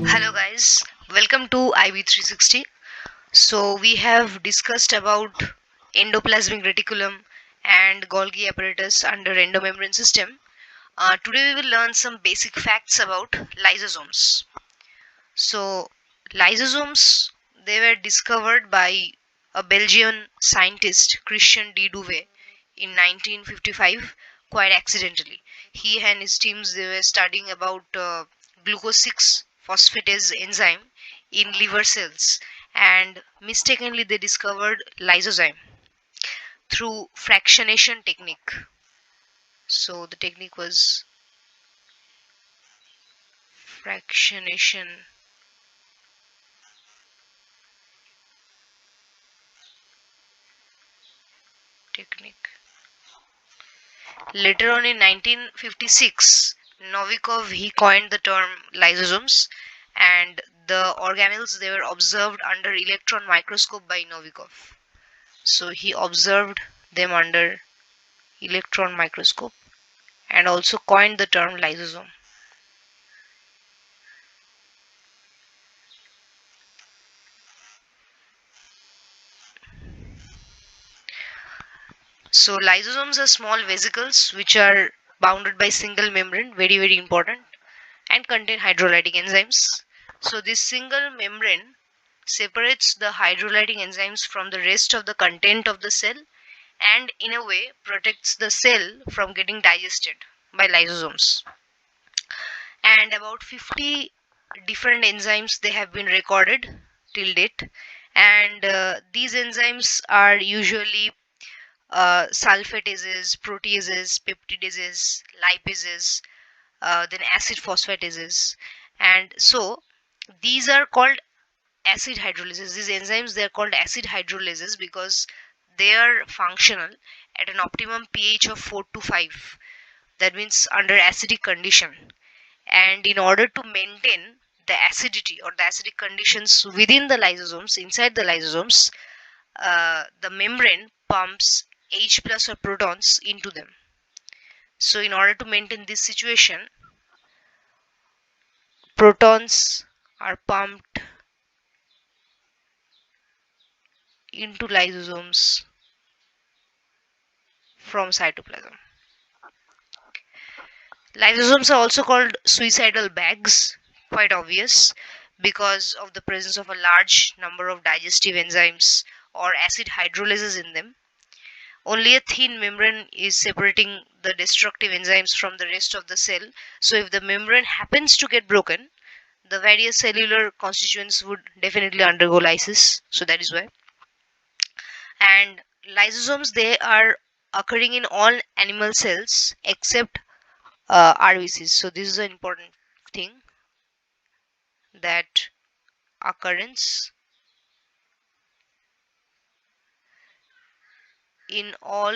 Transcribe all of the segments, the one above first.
Hello guys, welcome to IB360. So we have discussed about endoplasmic reticulum and Golgi apparatus under endomembrane system. Today we will learn some basic facts about lysosomes. So lysosomes, they were discovered by a Belgian scientist Christian de Duve in 1955 quite accidentally. He and his teams, they were studying about glucose 6 phosphatase enzyme in liver cells, and mistakenly they discovered lysozyme through fractionation technique. So the technique was fractionation technique. Later on in 1956, Novikov, he coined the term lysosomes, and the organelles, they were observed under electron microscope by Novikov. So he observed them under electron microscope and also coined the term lysosome. So lysosomes are small vesicles which are bounded by single membrane, very important, and contain hydrolytic enzymes. So this single membrane separates the hydrolytic enzymes from the rest of the content of the cell, and in a way protects the cell from getting digested by lysosomes. And about 50 different enzymes, they have been recorded till date, and these enzymes are usually sulfatases, proteases, peptidases, lipases, then acid phosphatases. And so these are called acid hydrolases. These enzymes, they are called acid hydrolases because they are functional at an optimum pH of 4 to 5. That means under acidic condition. And in order to maintain the acidity or the acidic conditions within the lysosomes, inside the lysosomes, the membrane pumps H plus or protons into them. So in order to maintain this situation, protons are pumped into lysosomes from cytoplasm. Lysosomes are also called suicidal bags, quite obvious, because of the presence of a large number of digestive enzymes or acid hydrolases in them. Only a thin membrane is separating the destructive enzymes from the rest of the cell. So if the membrane happens to get broken, the various cellular constituents would definitely undergo lysis. So that is why. And lysosomes, they are occurring in all animal cells except RBCs. So this is an important thing, that occurrence in all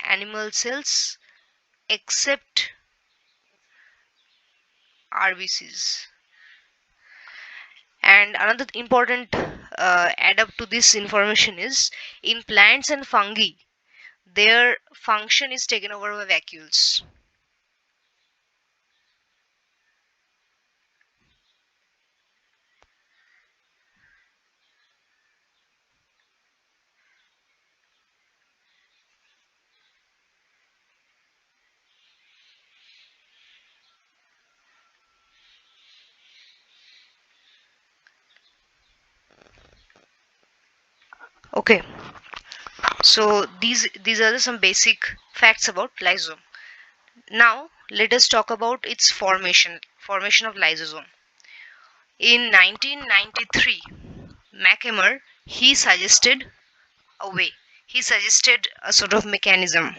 animal cells except RBCs. And another important add up to this information is, in plants and fungi, their function is taken over by vacuoles. Okay, so these are some basic facts about lysosome. Now let us talk about its formation of lysosome. In 1993, Mackamer, he suggested a way. He suggested a sort of mechanism.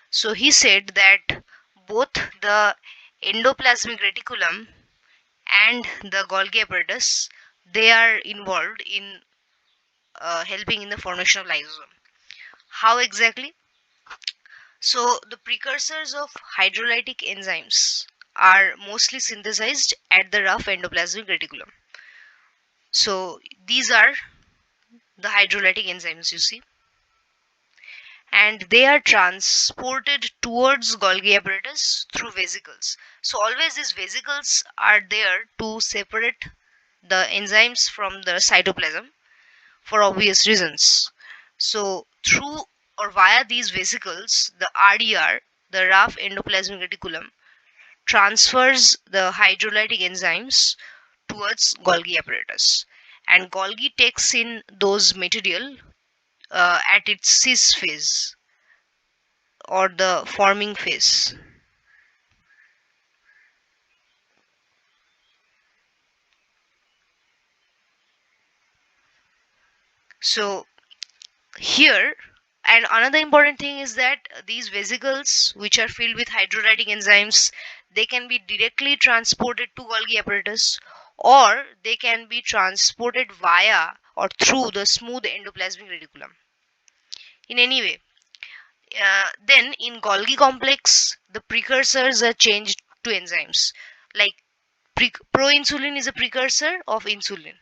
So he said that both the endoplasmic reticulum and the Golgi apparatus, they are involved in helping in the formation of lysosome. How exactly? So the precursors of hydrolytic enzymes are mostly synthesized at the rough endoplasmic reticulum. So these are the hydrolytic enzymes, you see. and they are transported towards Golgi apparatus through vesicles. So always these vesicles are there to separate the enzymes from the cytoplasm for obvious reasons. So through or via these vesicles, the RDR, the rough endoplasmic reticulum, transfers the hydrolytic enzymes towards Golgi apparatus, and Golgi takes in those material at its cis phase or the forming phase. So here, and another important thing is that these vesicles which are filled with hydrolytic enzymes, they can be directly transported to Golgi apparatus, or they can be transported via or through the smooth endoplasmic reticulum. In any way, then in Golgi complex, the precursors are changed to enzymes. Like proinsulin is a precursor of insulin.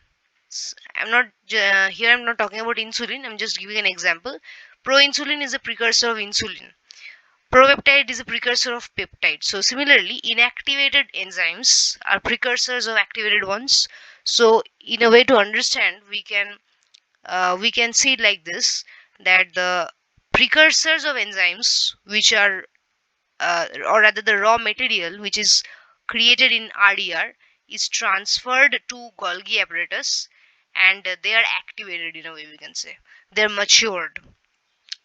I'm not here. I'm not talking about insulin. I'm just giving an example. Proinsulin is a precursor of insulin. Propeptide is a precursor of peptide. So similarly, inactivated enzymes are precursors of activated ones. So in a way to understand, we can see it like this, that the precursors of enzymes, which are or rather the raw material which is created in RDR, is transferred to Golgi apparatus, and they are activated, in a way we can say. They're matured.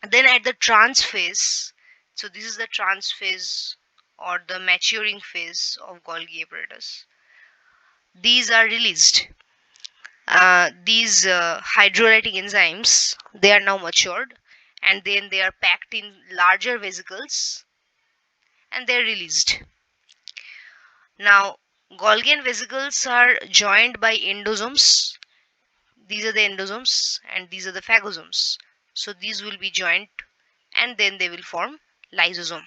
Then at the trans phase, so this is the trans phase or the maturing phase of Golgi apparatus. These are released. These hydrolytic enzymes, they are now matured, and then they are packed in larger vesicles and they are released. Now, Golgi vesicles are joined by endosomes. These are the endosomes and these are the phagosomes. So these will be joined and then they will form lysosome.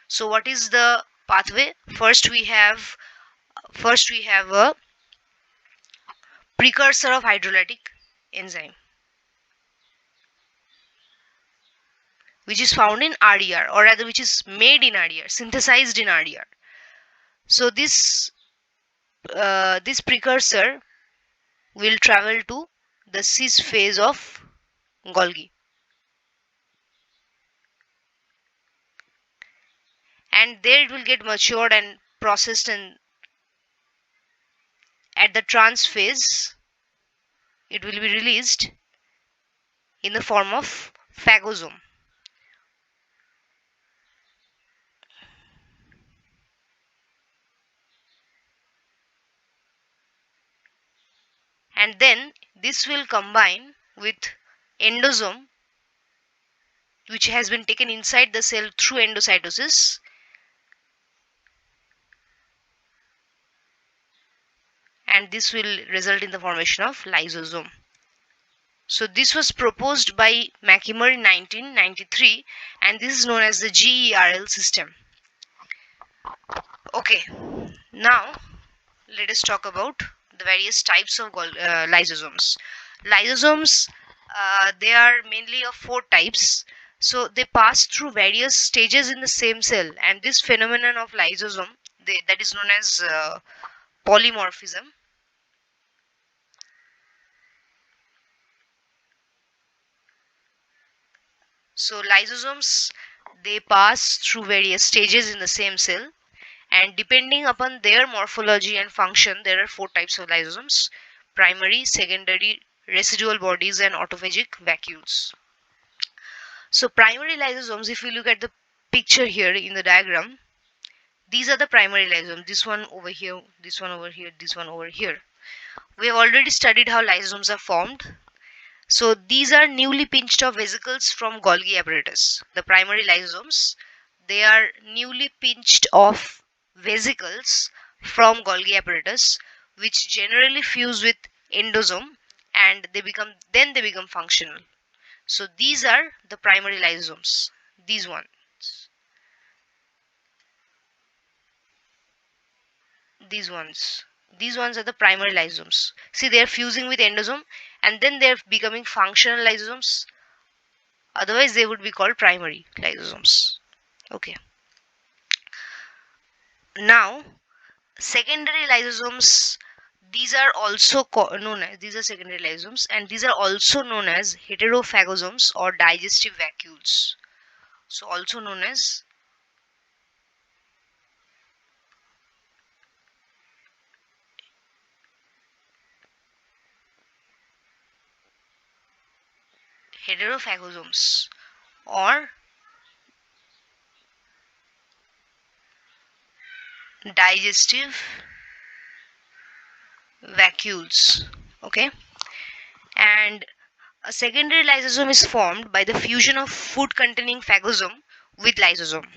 So what is the pathway? First we have a precursor of hydrolytic enzyme, which is found in RDR, or rather which is made in RDR, synthesized in RDR. So this precursor will travel to the cis phase of Golgi, and there it will get matured and processed, and at the trans phase it will be released in the form of phagosome. And then this will combine with endosome, which has been taken inside the cell through endocytosis, and this will result in the formation of lysosome. So this was proposed by Macimer in 1993, and this is known as the GERL system. Okay, now let us talk about the various types of lysosomes. Lysosomes, they are mainly of four types. So they pass through various stages in the same cell, and this phenomenon of lysosome, that is known as polymorphism. So lysosomes, they pass through various stages in the same cell, and depending upon their morphology and function, there are four types of lysosomes: primary, secondary, residual bodies, and autophagic vacuoles. So primary lysosomes, if you look at the picture here in the diagram, these are the primary lysosomes. This one over here, this one over here, this one over here. We have already studied how lysosomes are formed. So these are newly pinched off vesicles from Golgi apparatus. The primary lysosomes, they are newly pinched off vesicles from Golgi apparatus, which generally fuse with endosome, and they become functional. So these are the primary lysosomes. These ones. These ones. These ones are the primary lysosomes. See, they are fusing with endosome, and then they are becoming functional lysosomes. Otherwise they would be called primary lysosomes. Okay, now secondary lysosomes, these are also known as, these are secondary lysosomes, and these are also known as heterophagosomes or digestive vacuoles. So also known as heterophagosomes or digestive vacuoles. Okay, and a secondary lysosome is formed by the fusion of food containing phagosome with lysosome.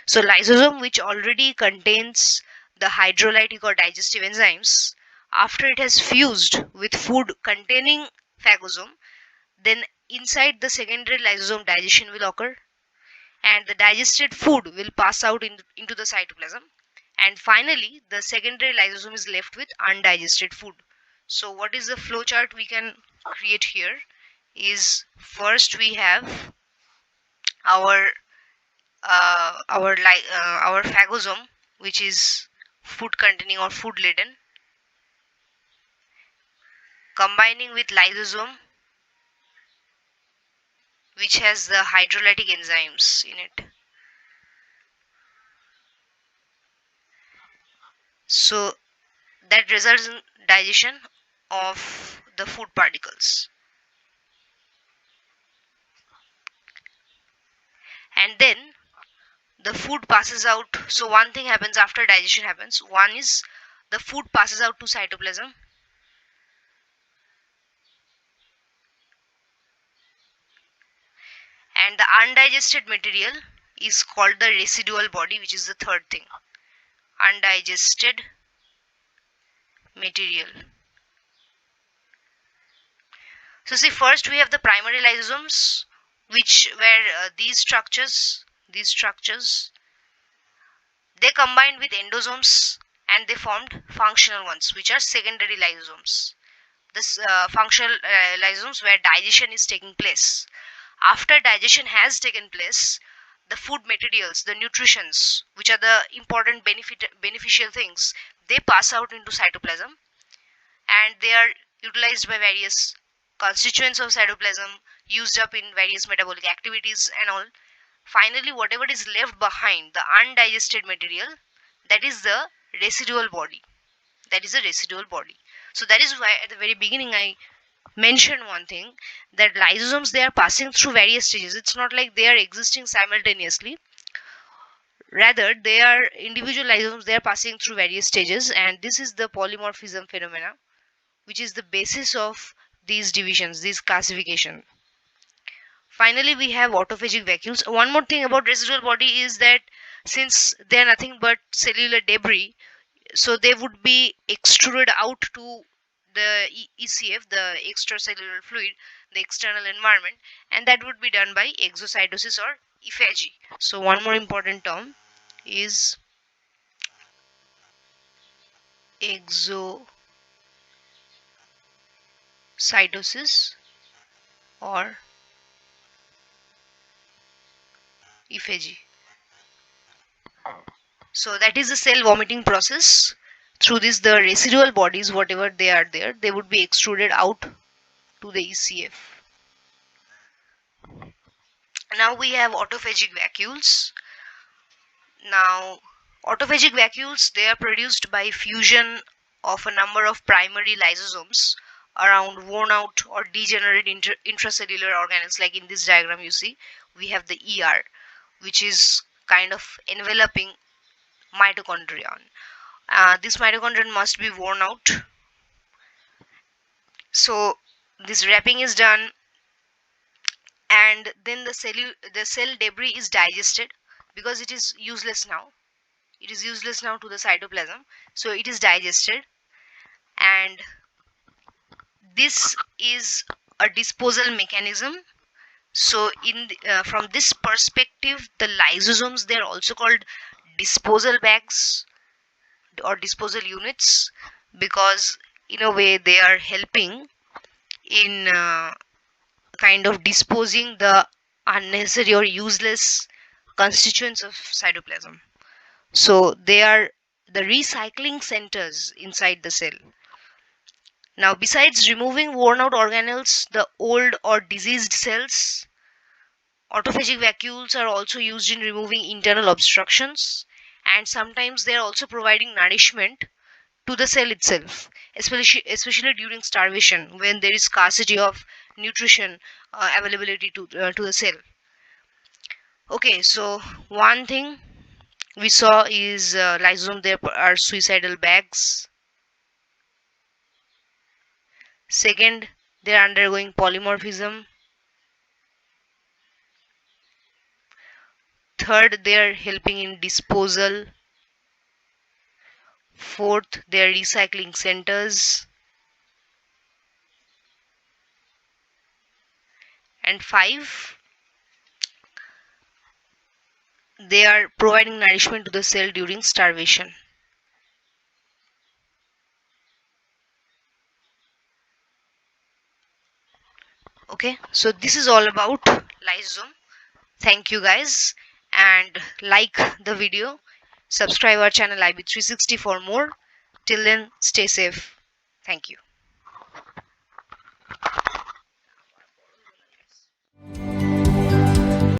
So lysosome, which already contains the hydrolytic or digestive enzymes, after it has fused with food containing phagosome, then inside the secondary lysosome digestion will occur, and the digested food will pass out into the cytoplasm, and finally the secondary lysosome is left with undigested food. So what is the flow chart we can create here is, first we have our our phagosome, which is food containing or food laden, combining with lysosome, which has the hydrolytic enzymes in it. So that results in digestion of the food particles. And then the food passes out. So one thing happens after digestion happens. One is the food passes out to cytoplasm, and the undigested material is called the residual body, which is the third thing. Undigested material. So see, first we have the primary lysosomes, which where these structures they combined with endosomes and they formed functional ones, which are secondary lysosomes. This functional lysosomes where digestion is taking place. After digestion has taken place, the food materials, the nutritions, which are the important beneficial things, they pass out into cytoplasm, and they are utilized by various constituents of cytoplasm, used up in various metabolic activities and all. Finally, whatever is left behind, the undigested material, that is the residual body. That is the residual body. So that is why at the very beginning I mentioned one thing, that lysosomes, they are passing through various stages. It's not like they are existing simultaneously. Rather, they are individual lysosomes, they are passing through various stages, and this is the polymorphism phenomena, which is the basis of these divisions, these classification. Finally, we have autophagic vacuoles. One more thing about residual body is that since they are nothing but cellular debris, so they would be extruded out to the ECF, the extracellular fluid, the external environment, and that would be done by exocytosis or ephagy. So one more important term is exocytosis or ephagy. So that is the cell vomiting process. Through this, the residual bodies, whatever they are there, they would be extruded out to the ECF. Now we have autophagic vacuoles. Now autophagic vacuoles, they are produced by fusion of a number of primary lysosomes around worn out or degenerate intracellular organelles. Like in this diagram you see, we have the ER, which is kind of enveloping mitochondrion. This mitochondrion must be worn out. So this wrapping is done, and then the cell debris is digested because it is useless now. It is useless now to the cytoplasm, so it is digested, and this is a disposal mechanism. So from this perspective, the lysosomes, they are also called disposal bags or disposal units, because in a way they are helping in kind of disposing the unnecessary or useless constituents of cytoplasm. So they are the recycling centers inside the cell. Now, besides removing worn out organelles, the old or diseased cells, autophagic vacuoles are also used in removing internal obstructions, and sometimes they are also providing nourishment to the cell itself, especially during starvation when there is scarcity of nutrition availability to the cell. Okay, so one thing we saw is lysosome, there are suicidal bags. Second, they are undergoing polymorphism. Third, they are helping in disposal. Fourth, they are recycling centers. And five, they are providing nourishment to the cell during starvation. Okay, so this is all about lysosome. Thank you guys, and like the video, subscribe our channel IB360 for more. Till then, stay safe. Thank you.